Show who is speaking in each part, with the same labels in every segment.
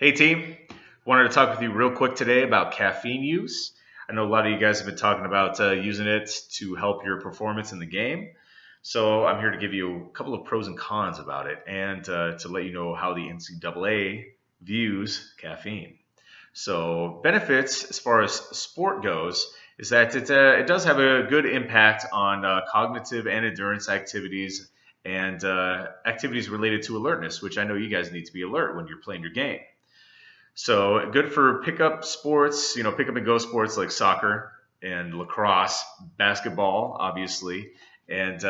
Speaker 1: Hey team, wanted to talk with you real quick today about caffeine use. I know a lot of you guys have been talking about using it to help your performance in the game. So I'm here to give you a couple of pros and cons about it and to let you know how the NCAA views caffeine. So benefits as far as sport goes is that it does have a good impact on cognitive and endurance activities and activities related to alertness, which I know you guys need to be alert when you're playing your game. So good for pickup sports, pick up and go sports like soccer and lacrosse, basketball, obviously, and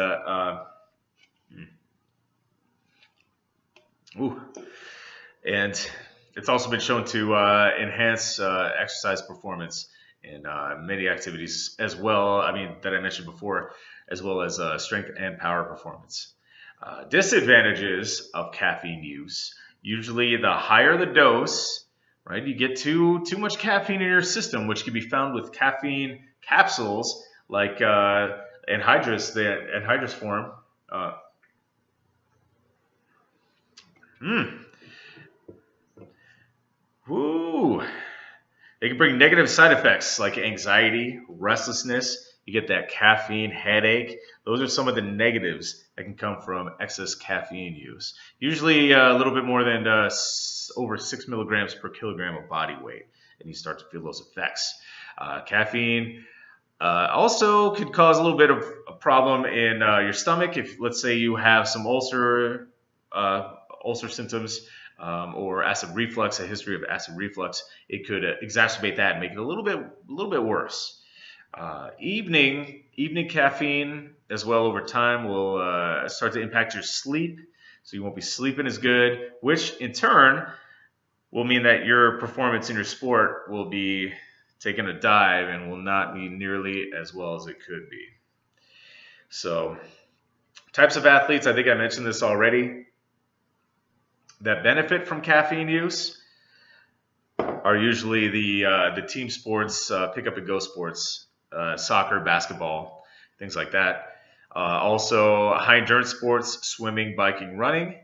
Speaker 1: ooh, and it's also been shown to enhance exercise performance in many activities as well. I mean, that I mentioned before, as well as strength and power performance. Disadvantages of caffeine use. Usually, the higher the dose, right? You get too much caffeine in your system, which can be found with caffeine capsules like anhydrous, the anhydrous form. Uh, mm, woo. It can bring negative side effects like anxiety, restlessness. You get that caffeine headache. Those are some of the negatives that can come from excess caffeine use. Usually a little bit more than over 6 milligrams per kilogram of body weight, and you start to feel those effects. Caffeine also could cause a little bit of a problem in your stomach. If, let's say, you have some ulcer symptoms or acid reflux, a history of acid reflux, it could exacerbate that and make it a little bit worse. Evening caffeine as well over time will start to impact your sleep, so you won't be sleeping as good, which in turn will mean that your performance in your sport will be taking a dive and will not be nearly as well as it could be. So, types of athletes, I think I mentioned this already, that benefit from caffeine use are usually the team sports, pick up and go sports, soccer, basketball, things like that. Also, high endurance sports, swimming, biking, running,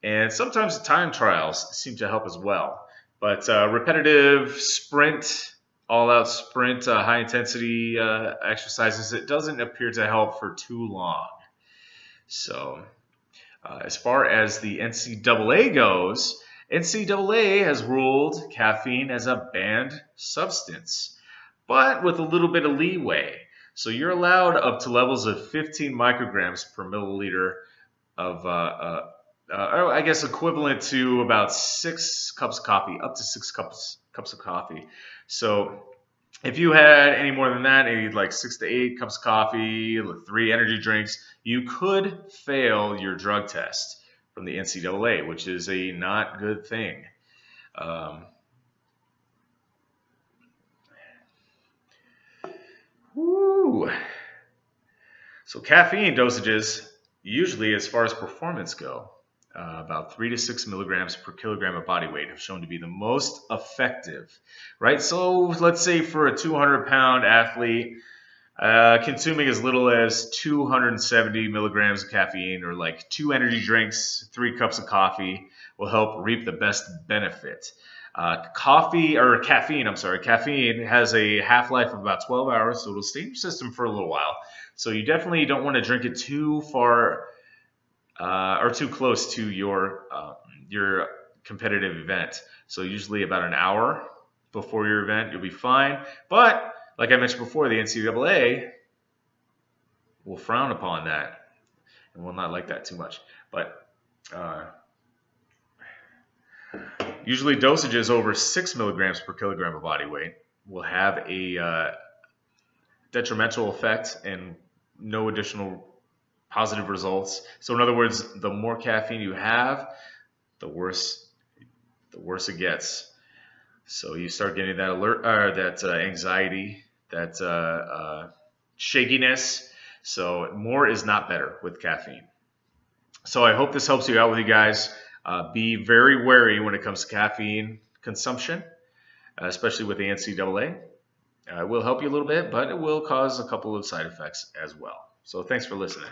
Speaker 1: and sometimes time trials seem to help as well. But repetitive sprint, all-out sprint, high-intensity exercises, it doesn't appear to help for too long. So, as far as the NCAA goes, NCAA has ruled caffeine as a banned substance, but with a little bit of leeway. So you're allowed up to levels of 15 micrograms per milliliter of, I guess, equivalent to about 6 cups of coffee, up to 6 cups of coffee. So if you had any more than that, maybe like 6 to 8 cups of coffee, 3 energy drinks, you could fail your drug test from the NCAA, which is a not good thing. Woo. So caffeine dosages, usually as far as performance go, about 3 to 6 milligrams per kilogram of body weight have shown to be the most effective, right? So let's say for a 200-pound athlete, consuming as little as 270 milligrams of caffeine or like 2 energy drinks, 3 cups of coffee will help reap the best benefit. Caffeine has a half-life of about 12 hours, so it'll stay in your system for a little while. So you definitely don't want to drink it too far or too close to your competitive event. So usually about an hour before your event, you'll be fine. But like I mentioned before, the NCAA will frown upon that and will not like that too much. But usually dosages over 6 milligrams per kilogram of body weight will have a detrimental effect and no additional positive results. So in other words, the more caffeine you have, the worse it gets. So you start getting that anxiety, that shakiness. So more is not better with caffeine. So I hope this helps you out with you guys. Be very wary when it comes to caffeine consumption, especially with the NCAA. It will help you a little bit, but it will cause a couple of side effects as well. So thanks for listening.